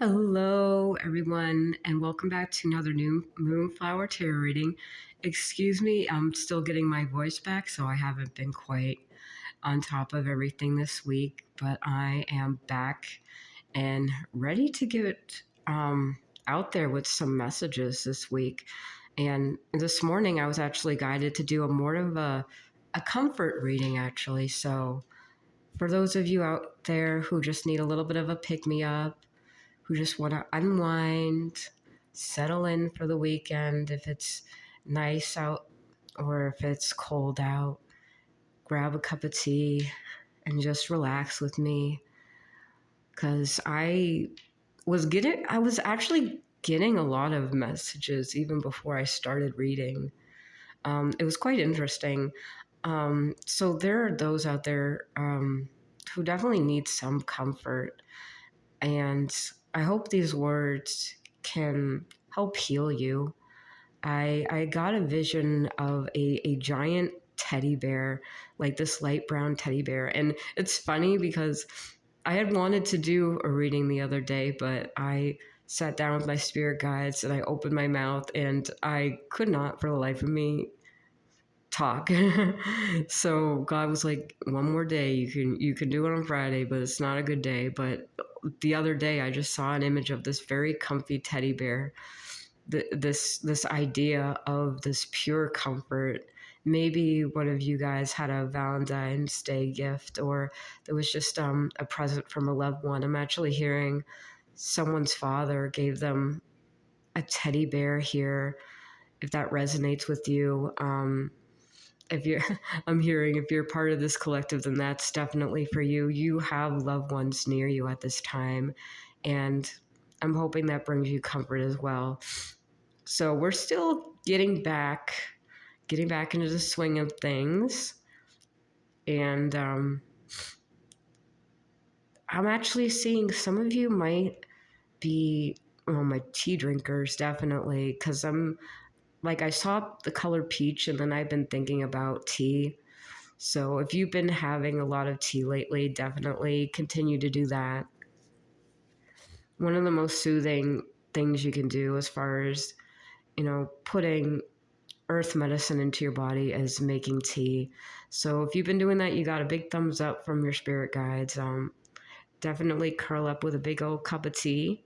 Hello, everyone, and welcome back to another new Moonflower Tarot reading. Excuse me, I'm still getting my voice back, so I haven't been quite on top of everything this week, but I am back and ready to get out there with some messages this week. And this morning, I was actually guided to do a more of a comfort reading, actually. So, for those of you out there who just need a little bit of a pick me up, who just want to unwind, settle in for the weekend, if it's nice out or if it's cold out, grab a cup of tea and just relax with me. Because I was actually getting a lot of messages even before I started reading. It was quite interesting. So there are those out there who definitely need some comfort. And I hope these words can help heal you. I got a vision of a giant teddy bear, like this light brown teddy bear. And it's funny because I had wanted to do a reading the other day, but I sat down with my spirit guides and I opened my mouth and I could not for the life of me talk. So God was like, one more day, you can do it on Friday, but it's not a good day. But the other day I just saw an image of this very comfy teddy bear, this idea of this pure comfort. Maybe one of you guys had a Valentine's Day gift, or there was just a present from a loved one. I'm actually hearing someone's father gave them a teddy bear here, if that resonates with you. If you're I'm hearing if you're part of this collective, then that's definitely for you. You have loved ones near you at this time, and I'm hoping that brings you comfort as well. So we're still getting back into the swing of things, and I'm actually seeing some of you might be, well, my tea drinkers, definitely, because I saw the color peach, and then I've been thinking about tea. So if you've been having a lot of tea lately, definitely continue to do that. One of the most soothing things you can do as far as, putting earth medicine into your body is making tea. So if you've been doing that, you got a big thumbs up from your spirit guides. Definitely curl up with a big old cup of tea.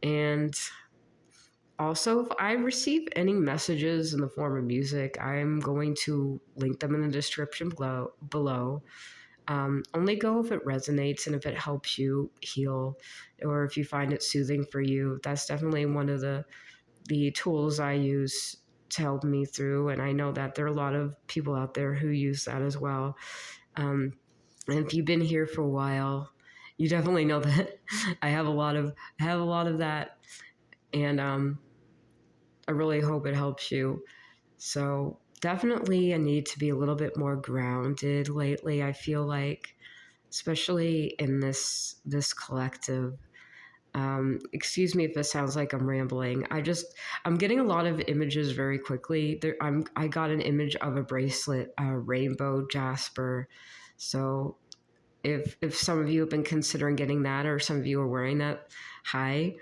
And also, if I receive any messages in the form of music, I'm going to link them in the description below. Only go if it resonates and if it helps you heal, or if you find it soothing for you. That's definitely one of the tools I use to help me through. And I know that there are a lot of people out there who use that as well. And if you've been here for a while, you definitely know that I have a lot of that. And I really hope it helps you. So definitely I need to be a little bit more grounded lately. I feel like, especially in this collective. Excuse me if it sounds like I'm rambling. I'm getting a lot of images very quickly. I got an image of a bracelet, a rainbow jasper. So if some of you have been considering getting that, or some of you are wearing that, hi,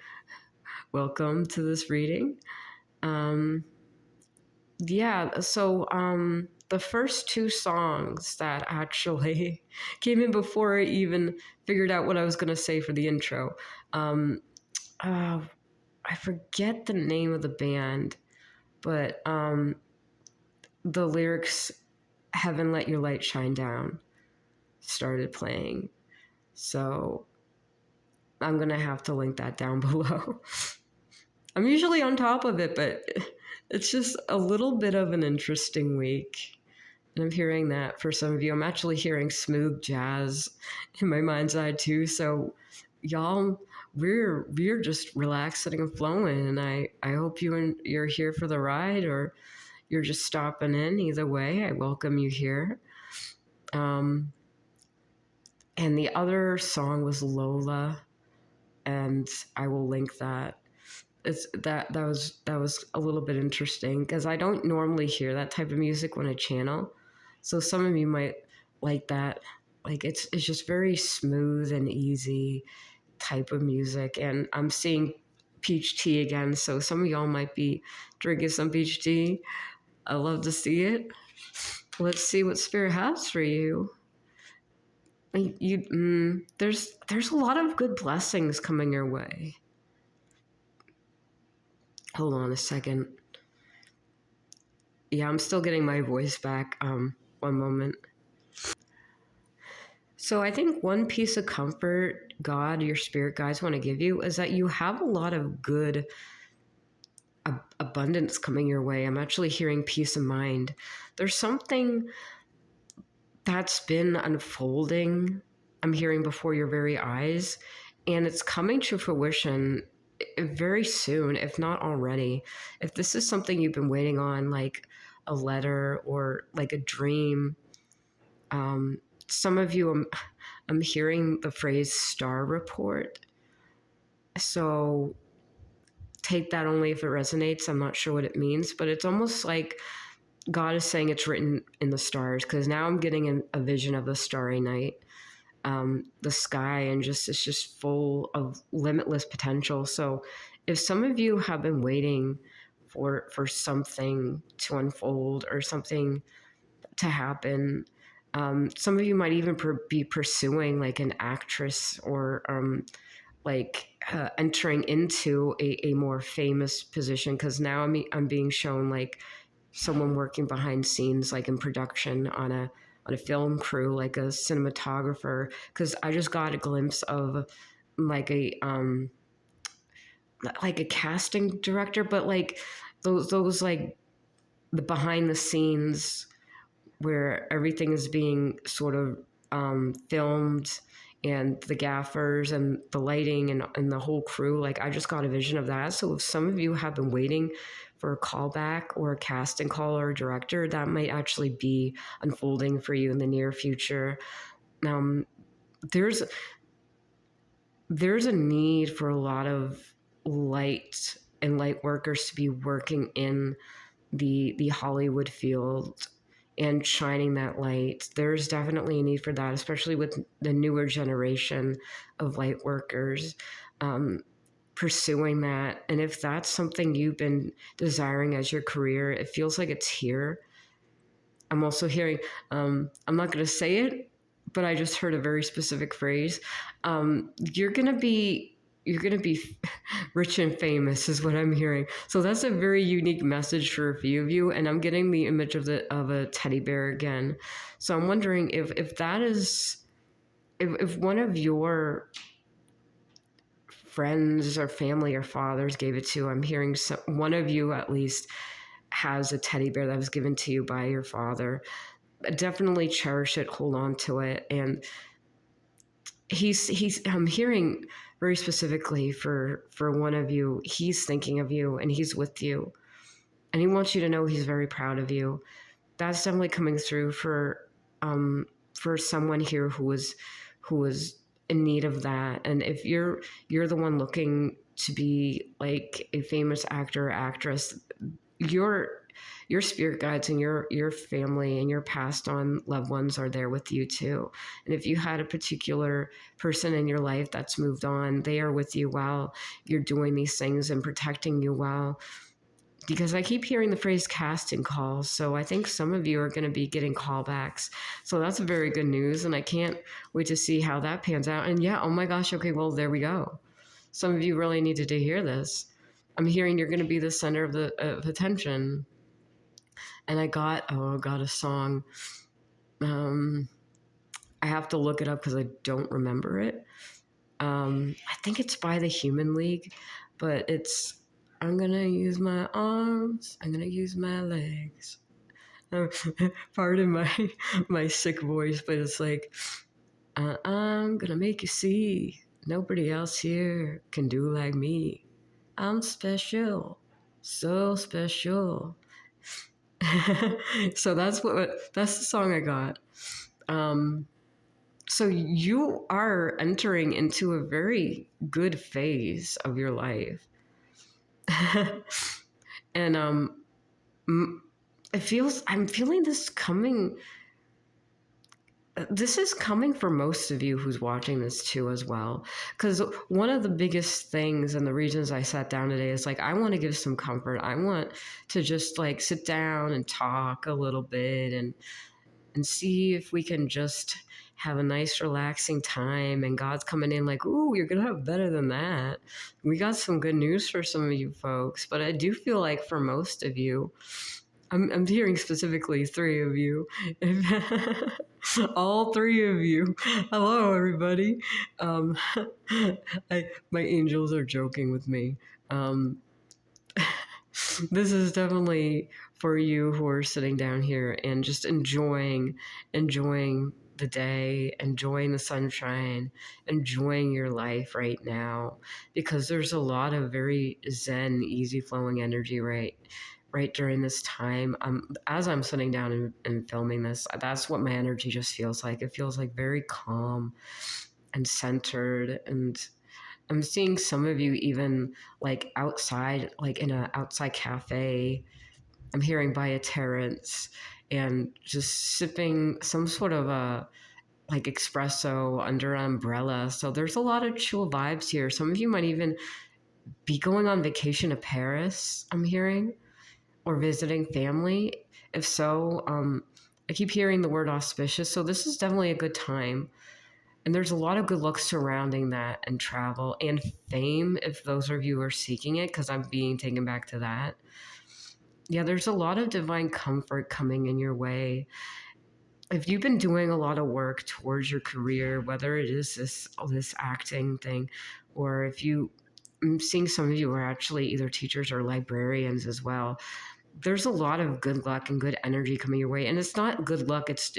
welcome to this reading. The first two songs that actually came in before I even figured out what I was going to say for the intro. I forget the name of the band, but the lyrics, "Heaven Let Your Light Shine Down," started playing. So I'm going to have to link that down below. I'm usually on top of it, but it's just a little bit of an interesting week. And I'm hearing that for some of you. I'm actually hearing smooth jazz in my mind's eye too. So y'all, we're just relaxing and flowing. And I hope you're here for the ride, or you're just stopping in. Either way, I welcome you here. And the other song was Lola, and I will link that. That was a little bit interesting because I don't normally hear that type of music when I channel. So some of you might like that. Like it's just very smooth and easy, type of music. And I'm seeing peach tea again, so some of y'all might be drinking some peach tea. I love to see it. Let's see what spirit has for you. There's a lot of good blessings coming your way. Hold on a second. Yeah, I'm still getting my voice back. One moment. So I think one piece of comfort God, your spirit guides want to give you is that you have a lot of good abundance coming your way. I'm actually hearing peace of mind. There's something that's been unfolding, I'm hearing before your very eyes, and it's coming to fruition very soon, if not already. If this is something you've been waiting on, like a letter or like a dream, some of you, I'm hearing the phrase star report. So take that only if it resonates. I'm not sure what it means, but it's almost like God is saying it's written in the stars, because now I'm getting a vision of a starry night, the sky, and it's just full of limitless potential. So if some of you have been waiting for something to unfold or something to happen, some of you might even be pursuing like an actress or entering into a more famous position, because now I'm being shown like someone working behind scenes, like in production on a film crew, like a cinematographer, because I just got a glimpse of like a casting director, but like those like the behind the scenes where everything is being sort of filmed, and the gaffers and the lighting and the whole crew. Like I just got a vision of that. So if some of you have been waiting for a callback or a casting call or a director, that might actually be unfolding for you in the near future. There's a need for a lot of light and light workers to be working in the Hollywood field and shining that light. There's definitely a need for that, especially with the newer generation of light workers pursuing that. And if that's something you've been desiring as your career, it feels like it's here. I'm also hearing, I'm not going to say it, but I just heard a very specific phrase. You're going to be rich and famous is what I'm hearing. So that's a very unique message for a few of you. And I'm getting the image of a teddy bear again. So I'm wondering if that is, if one of your friends or family or fathers gave it to, I'm hearing one of you at least has a teddy bear that was given to you by your father. Definitely cherish it, hold on to it. And I'm hearing very specifically for one of you, he's thinking of you and he's with you, and he wants you to know he's very proud of you. That's definitely coming through for someone here who was in need of that. And if you're the one looking to be like a famous actor or actress, your spirit guides and your family and your passed on loved ones are there with you too. And if you had a particular person in your life that's moved on, they are with you while you're doing these things and protecting you well. Because I keep hearing the phrase casting calls, so I think some of you are going to be getting callbacks. So that's very good news, and I can't wait to see how that pans out. And yeah, oh my gosh, okay, well, there we go. Some of you really needed to hear this. I'm hearing you're going to be the center of attention. And I got a song. I have to look it up because I don't remember it. I think it's by the Human League, but it's, I'm going to use my arms, I'm going to use my legs. Pardon my sick voice, but it's like, I'm going to make you see nobody else here can do like me. I'm special, so special. So that's the song I got. So you are entering into a very good phase of your life. And I'm feeling this coming this is coming for most of you who's watching this too as well, because one of the biggest things and the reasons I sat down today is like I want to give some comfort. I want to just like sit down and talk a little bit and see if we can just have a nice relaxing time. And God's coming in like, ooh, you're gonna have better than that. We got some good news for some of you folks, but I do feel like for most of you, I'm hearing specifically three of you. All three of you. Hello, everybody. Um, my angels are joking with me. This is definitely for you who are sitting down here and just enjoying the day, enjoying the sunshine, enjoying your life right now, because there's a lot of very zen, easy flowing energy right during this time. As I'm sitting down and filming this, that's what my energy just feels like. It feels like very calm and centered, and I'm seeing some of you even like outside, like in an outside cafe. I'm hearing by a terrace and just sipping some sort of a like espresso under an umbrella. So there's a lot of chill vibes here. Some of you might even be going on vacation to Paris, I'm hearing, or visiting family. If so, I keep hearing the word auspicious. So this is definitely a good time. And there's a lot of good luck surrounding that, and travel and fame, if those of you are seeking it, because I'm being taken back to that. Yeah, there's a lot of divine comfort coming in your way. If you've been doing a lot of work towards your career, whether it is this acting thing, or if I'm seeing some of you are actually either teachers or librarians as well, there's a lot of good luck and good energy coming your way. And it's not good luck, it's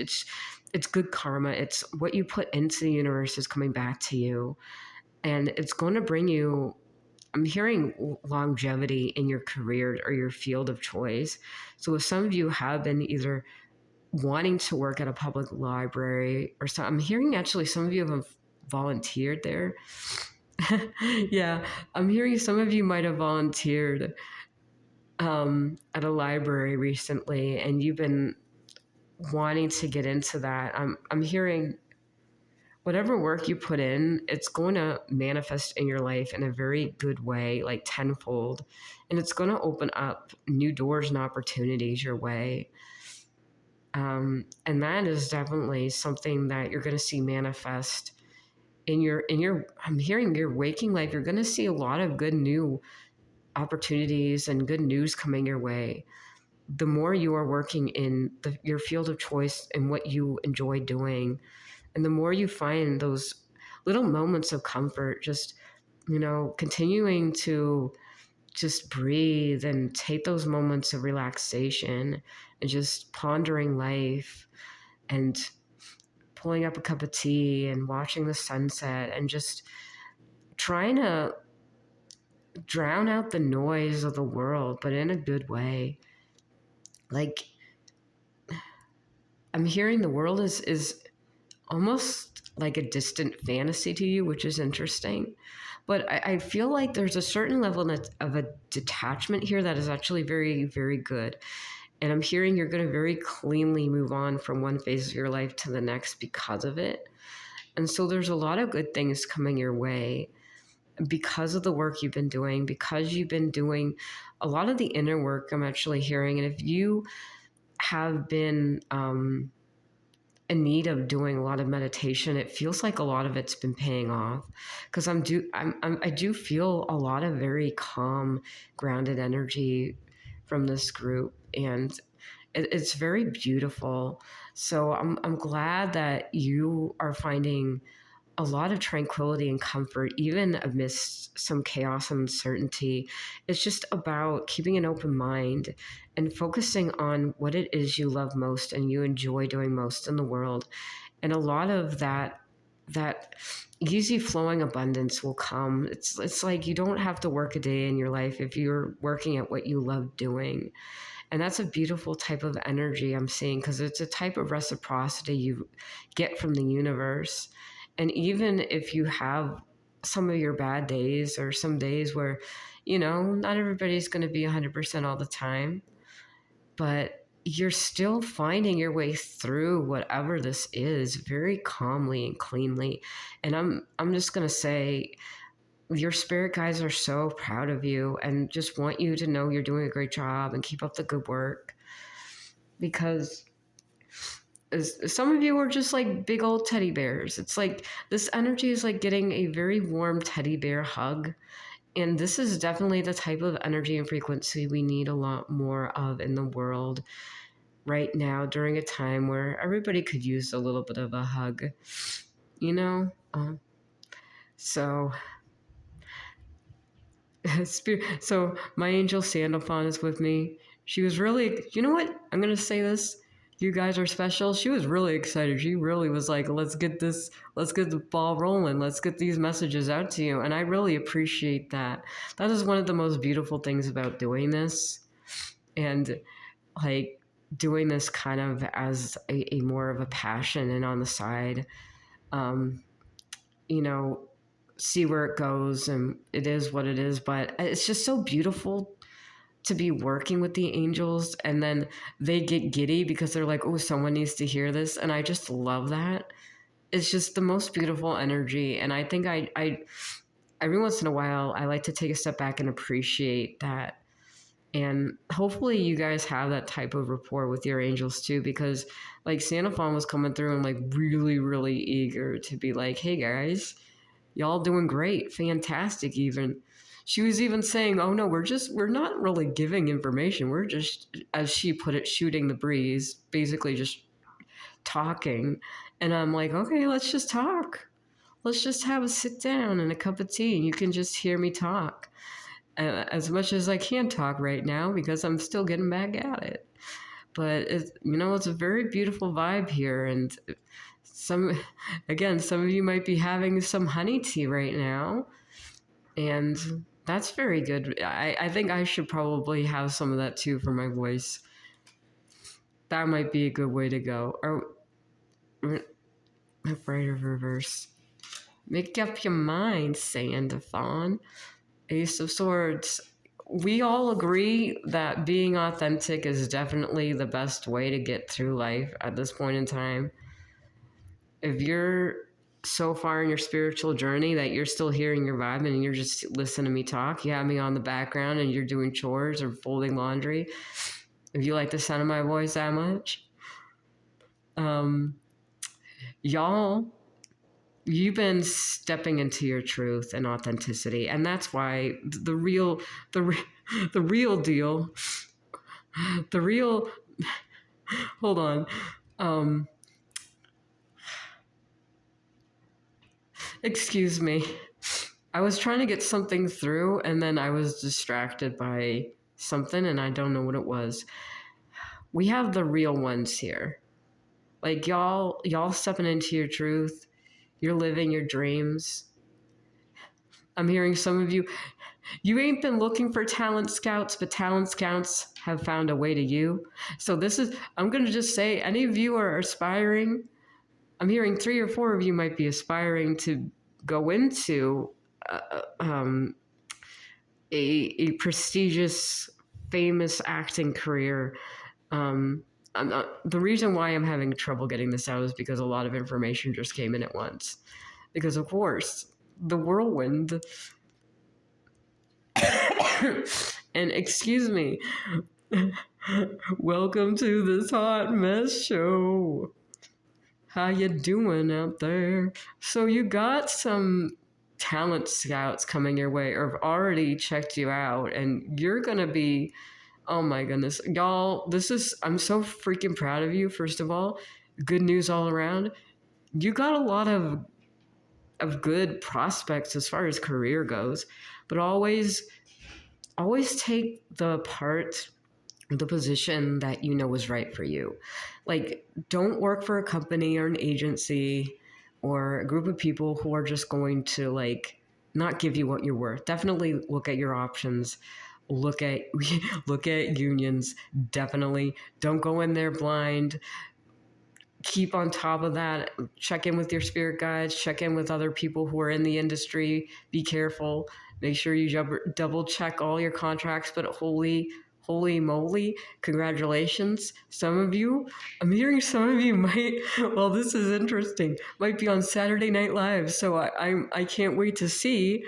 good karma. It's what you put into the universe is coming back to you, and it's going to bring you, I'm hearing, longevity in your career or your field of choice. So if some of you have been either wanting to work at a public library, or so, I'm hearing actually some of you have volunteered there. Yeah, I'm hearing some of you might have volunteered at a library recently, and you've been wanting to get into that. I'm hearing whatever work you put in, it's going to manifest in your life in a very good way, like tenfold, and it's going to open up new doors and opportunities your way. And that is definitely something that you're going to see manifest in your I'm hearing your waking life. You're going to see a lot of good new opportunities and good news coming your way. The more you are working in your field of choice and what you enjoy doing, and the more you find those little moments of comfort, just, continuing to just breathe and take those moments of relaxation and just pondering life and pulling up a cup of tea and watching the sunset and just trying to drown out the noise of the world, but in a good way. Like, I'm hearing the world is almost like a distant fantasy to you, which is interesting. But I feel like there's a certain level of a detachment here that is actually very, very good. And I'm hearing you're going to very cleanly move on from one phase of your life to the next because of it. And so there's a lot of good things coming your way because of the work you've been doing, because you've been doing a lot of the inner work, I'm actually hearing. And if you have been in need of doing a lot of meditation, it feels like a lot of it's been paying off, because I do feel a lot of very calm, grounded energy from this group, and it's very beautiful. So I'm glad that you are finding a lot of tranquility and comfort, even amidst some chaos and uncertainty. It's just about keeping an open mind and focusing on what it is you love most and you enjoy doing most in the world. And a lot of that easy flowing abundance will come. It's like you don't have to work a day in your life if you're working at what you love doing. And that's a beautiful type of energy I'm seeing, because it's a type of reciprocity you get from the universe. And even if you have some of your bad days, or some days where, not everybody's going to be 100% all the time, but you're still finding your way through whatever this is very calmly and cleanly. And I'm just going to say your spirit guides are so proud of you and just want you to know you're doing a great job and keep up the good work, because some of you are just like big old teddy bears. It's like this energy is like getting a very warm teddy bear hug. And this is definitely the type of energy and frequency we need a lot more of in the world right now, during a time where everybody could use a little bit of a hug, you know? So so my angel Sandalphon is with me. She was really, you know what? I'm going to say this. You guys are special. She was really excited. She really was like, let's get the ball rolling. Let's get these messages out to you. And I really appreciate that. That is one of the most beautiful things about doing this. And like doing this kind of as a more of a passion and on the side, you know, see where it goes, and it is what it is. But it's just so beautiful to be working with the angels, and then they get giddy because they're like, oh, someone needs to hear this. And I just love that. It's just the most beautiful energy. And I think I every once in a while I like to take a step back and appreciate that. And hopefully you guys have that type of rapport with your angels too, because like Sandalphon was coming through and like really, really eager to be like, hey guys, y'all doing great, fantastic even. She was even saying, oh no, we're not really giving information. We're just, as she put it, shooting the breeze, basically just talking. And I'm like, okay, let's just talk. Let's just have a sit down and a cup of tea, and you can just hear me talk. As much as I can talk right now, because I'm still getting back at it. But it's a very beautiful vibe here, and some of you might be having some honey tea right now, and that's very good. I think I should probably have some of that too for my voice. That might be a good way to go. Or right of reverse. Make up your mind, Sandathon. Ace of Swords. We all agree that being authentic is definitely the best way to get through life at this point in time. If you're so far in your spiritual journey that you're still hearing your vibe and you're just listening to me talk, you have me on the background and you're doing chores or folding laundry, if you like the sound of my voice that much, y'all, you've been stepping into your truth and authenticity, and that's why the real deal, the real, hold on, excuse me, I was trying to get something through and then I was distracted by something and I don't know what it was. We have the real ones here, like y'all stepping into your truth. You're living your dreams. I'm hearing some of you, you ain't been looking for talent scouts, but talent scouts have found a way to you. So I'm going to just say, any of you are aspiring. I'm hearing 3 or 4 of you might be aspiring to go into a prestigious, famous acting career. The reason why I'm having trouble getting this out is because a lot of information just came in at once. Because, of course, the whirlwind. And excuse me, welcome to this hot mess show. How you doing out there? So you got some talent scouts coming your way, or have already checked you out, and you're gonna be, oh my goodness, y'all, I'm so freaking proud of you. First of all, good news all around. You got a lot of good prospects as far as career goes, but always take the position that you know is right for you. Like, don't work for a company or an agency or a group of people who are just going to like not give you what you're worth. Definitely look at your options. Look at unions. Definitely don't go in there blind. Keep on top of that. Check in with your spirit guides. Check in with other people who are in the industry. Be careful. Make sure you double check all your contracts, but holy moly, congratulations. Some of you, I'm hearing some of you might, well, this is interesting, might be on Saturday Night Live. So I can't wait to see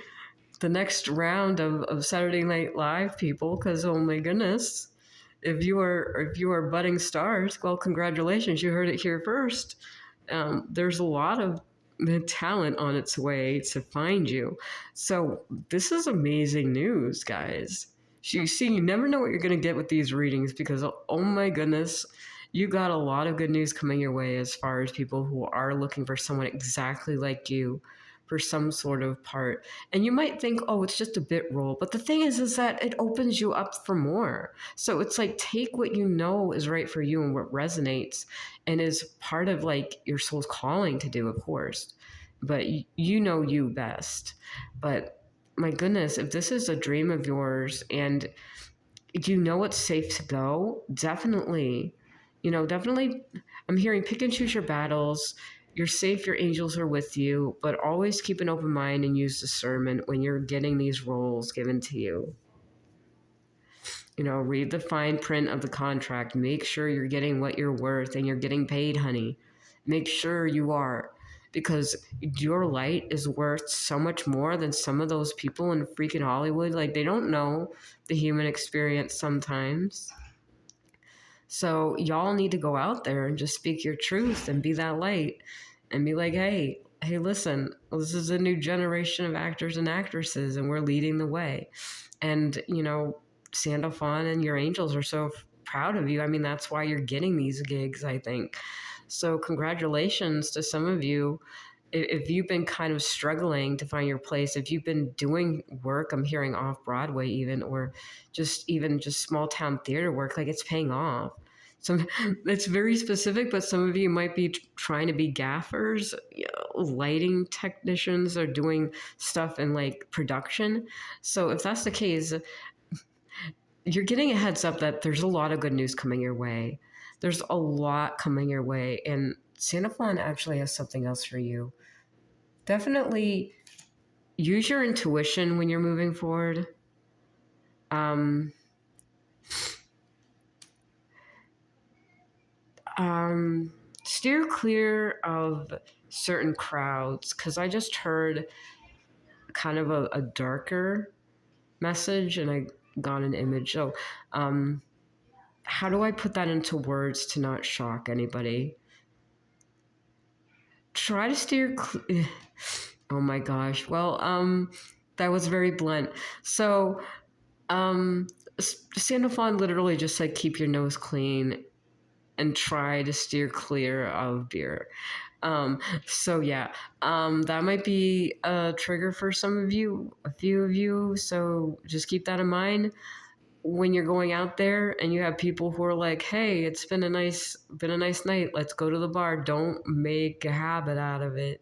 the next round of Saturday Night Live people, because oh my goodness, if you are budding stars, well, congratulations, you heard it here first. There's a lot of talent on its way to find you. So this is amazing news, guys. You see, you never know what you're going to get with these readings, because oh my goodness, you got a lot of good news coming your way as far as people who are looking for someone exactly like you for some sort of part. And you might think, oh, it's just a bit role, but the thing is that it opens you up for more. So it's like, take what you know is right for you and what resonates and is part of like your soul's calling to do, of course, but you know you best. But my goodness, if this is a dream of yours and you know it's safe to go, definitely, definitely, I'm hearing pick and choose your battles. You're safe, your angels are with you, but always keep an open mind and use discernment when you're getting these roles given to you. Read the fine print of the contract. Make sure you're getting what you're worth and you're getting paid, honey. Make sure you are, because your light is worth so much more than some of those people in freaking Hollywood. Like, they don't know the human experience sometimes. So y'all need to go out there and just speak your truth and be that light and be like, hey, listen, this is a new generation of actors and actresses and we're leading the way. And, Sandalphon and your angels are so proud of you. I mean, that's why you're getting these gigs, I think. So congratulations to some of you. If you've been kind of struggling to find your place, if you've been doing work, I'm hearing off Broadway even, or just small town theater work, like, it's paying off. So it's very specific, but some of you might be trying to be gaffers, lighting technicians, or doing stuff in like production. So if that's the case, you're getting a heads up that there's a lot of good news coming your way. There's a lot coming your way. And Sandalphon actually has something else for you. Definitely use your intuition when you're moving forward. Steer clear of certain crowds, because I just heard kind of a darker message and I got an image. So how do I put that into words to not shock anybody? Try to steer oh my gosh. Well, that was very blunt. So Sandalphon literally just said keep your nose clean and try to steer clear of beer. So yeah, that might be a trigger for some of you, a few of you. So just keep that in mind when you're going out there and you have people who are like, hey, it's been a nice night. Let's go to the bar. Don't make a habit out of it.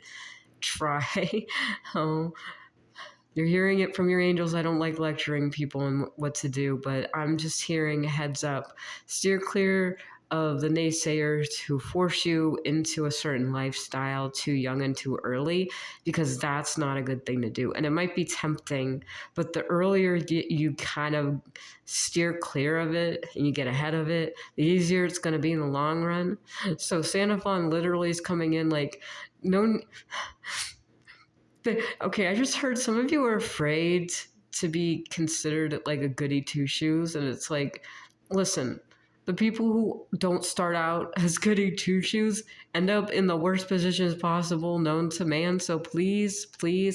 Try. You're hearing it from your angels. I don't like lecturing people on what to do, but I'm just hearing a heads up. Steer clear of the naysayers who force you into a certain lifestyle too young and too early, because that's not a good thing to do. And it might be tempting, but the earlier you kind of steer clear of it and you get ahead of it, the easier it's going to be in the long run. So Sandalphon literally is coming in like, no... Okay, I just heard some of you are afraid to be considered like a goody two-shoes, and it's like, listen, the people who don't start out as goody two-shoes end up in the worst positions possible known to man. So please,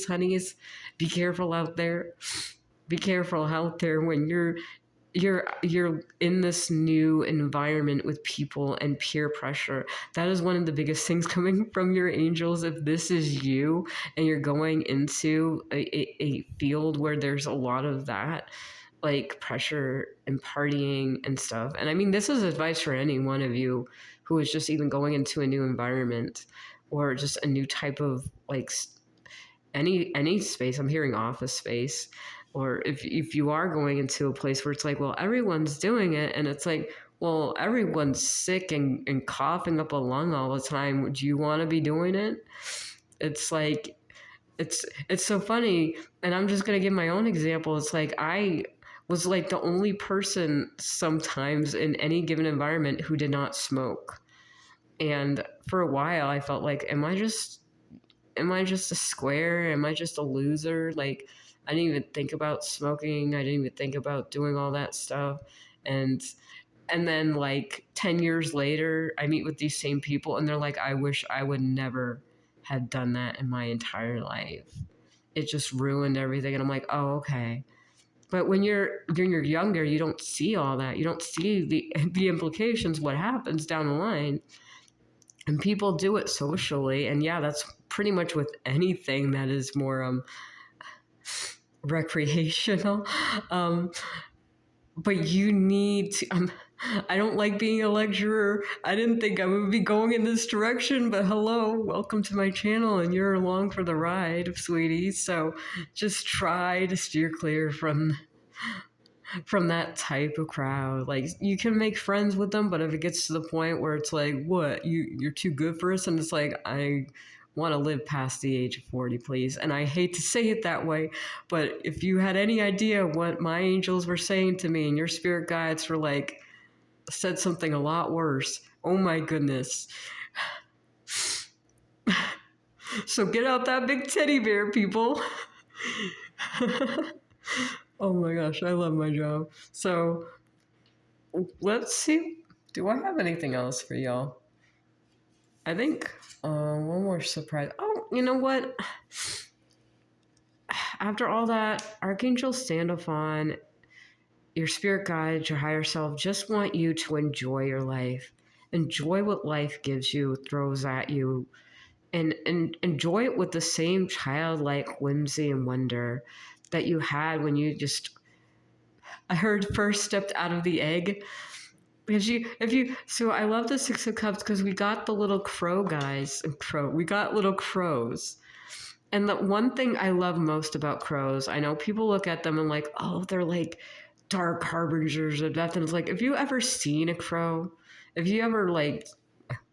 honeys, be careful out there. Be careful out there when you're in this new environment with people and peer pressure. That is one of the biggest things coming from your angels. If this is you and you're going into a field where there's a lot of that, like pressure and partying and stuff. And I mean, this is advice for any one of you who is just even going into a new environment or just a new type of like any space. I'm hearing office space. Or if you are going into a place where it's like, well, everyone's doing it, and it's like, well, everyone's sick and coughing up a lung all the time. Would you want to be doing it? It's like, it's so funny. And I'm just going to give my own example. It's like, was like the only person sometimes in any given environment who did not smoke. And for a while I felt like, am I just a square? Am I just a loser? Like, I didn't even think about smoking. I didn't even think about doing all that stuff. And then like 10 years later, I meet with these same people and they're like, I wish I would never had done that in my entire life. It just ruined everything. And I'm like, oh, okay. But when you're younger, you don't see all that. You don't see the implications, what happens down the line. And people do it socially. And yeah, that's pretty much with anything that is more recreational. But you need to. I don't like being a lecturer. I didn't think I would be going in this direction, but hello, welcome to my channel, and you're along for the ride, sweetie. So just try to steer clear from that type of crowd. Like, you can make friends with them, but if it gets to the point where it's like, what, you're too good for us, and it's like, I want to live past the age of 40, please. And I hate to say it that way, but if you had any idea what my angels were saying to me and your spirit guides were like, said something a lot worse, oh my goodness. So get out that big teddy bear, people. Oh my gosh, I love my job. So let's see. Do I have anything else for y'all? I think one more surprise. Oh, you know what? After all that, Archangel Sandalphon, your spirit guides, your higher self, just want you to enjoy your life. Enjoy what life gives you, throws at you, and enjoy it with the same childlike whimsy and wonder that you had when you just, I heard, first stepped out of the egg. Because so I love the Six of Cups because we got the little crow guys. We got little crows. And the one thing I love most about crows, I know people look at them and like, oh, they're like dark harbingers of death. And it's like, if you ever seen a crow, if you ever like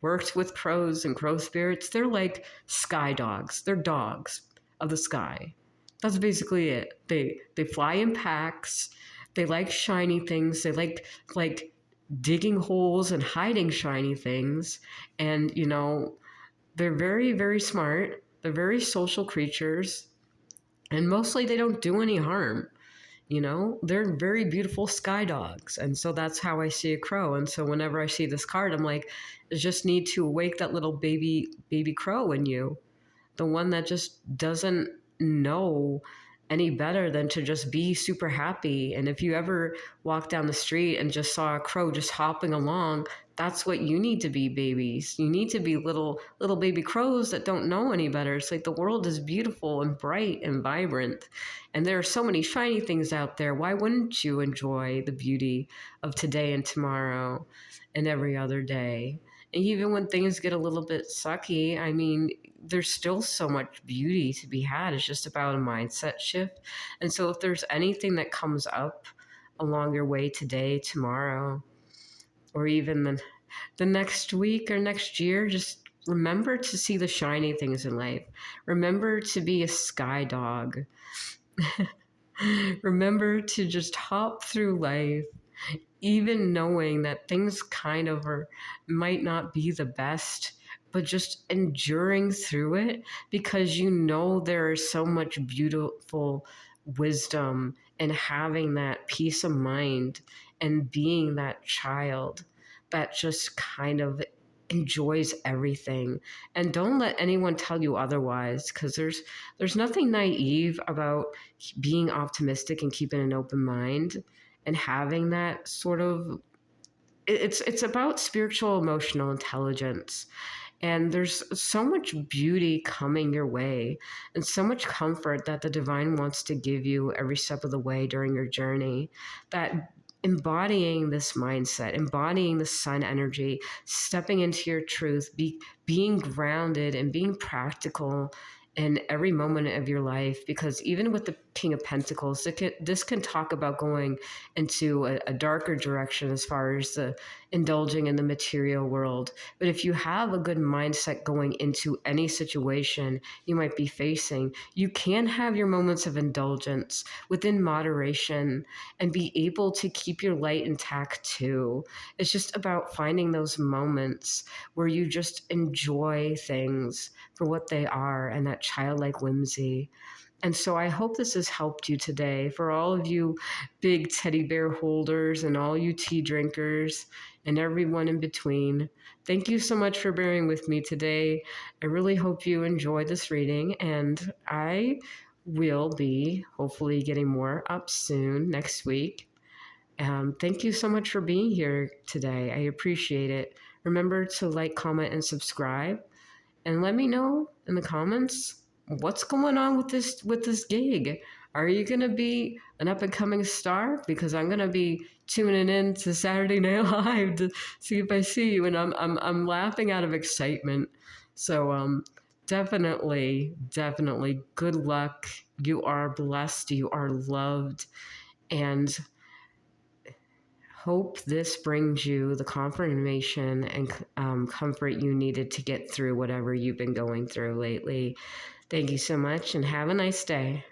worked with crows and crow spirits, they're like sky dogs. They're dogs of the sky. That's basically it. They fly in packs. They like shiny things. They like digging holes and hiding shiny things. And, you know, they're very, very smart. They're very social creatures. And mostly they don't do any harm. You know, they're very beautiful sky dogs. And so that's how I see a crow. And so whenever I see this card, I'm like, I just need to awake that little baby crow in you. The one that just doesn't know any better than to just be super happy. And if you ever walk down the street and just saw a crow just hopping along, that's what you need to be, babies. You need to be little baby crows that don't know any better. It's like the world is beautiful and bright and vibrant. And there are so many shiny things out there. Why wouldn't you enjoy the beauty of today and tomorrow and every other day? And even when things get a little bit sucky, I mean, there's still so much beauty to be had. It's just about a mindset shift. And so if there's anything that comes up along your way today, tomorrow, or even the next week or next year, just remember to see the shiny things in life. Remember to be a sky dog. Remember to just hop through life, even knowing that things kind of might not be the best, but just enduring through it, because you know there is so much beautiful wisdom in having that peace of mind and being that child that just kind of enjoys everything. And don't let anyone tell you otherwise, because there's nothing naive about being optimistic and keeping an open mind and having that sort of, it's about spiritual emotional intelligence. And there's so much beauty coming your way and so much comfort that the divine wants to give you every step of the way during your journey, that embodying this mindset, embodying the sun energy, stepping into your truth, being grounded and being practical in every moment of your life. Because even with the King of Pentacles, this can talk about going into a darker direction as far as the indulging in the material world. But if you have a good mindset going into any situation you might be facing, you can have your moments of indulgence within moderation and be able to keep your light intact too. It's just about finding those moments where you just enjoy things for what they are and that childlike whimsy. And so I hope this has helped you today. For all of you big teddy bear holders and all you tea drinkers and everyone in between, thank you so much for bearing with me today. I really hope you enjoyed this reading, and I will be hopefully getting more up soon next week. Thank you so much for being here today. I appreciate it. Remember to like, comment, and subscribe. And let me know in the comments what's going on with this gig. Are you gonna be an up and coming star? Because I'm gonna be tuning in to Saturday Night Live to see if I see you, and I'm laughing out of excitement. So definitely good luck. You are blessed. You are loved, and hope this brings you the confirmation and comfort you needed to get through whatever you've been going through lately. Thank you so much and have a nice day.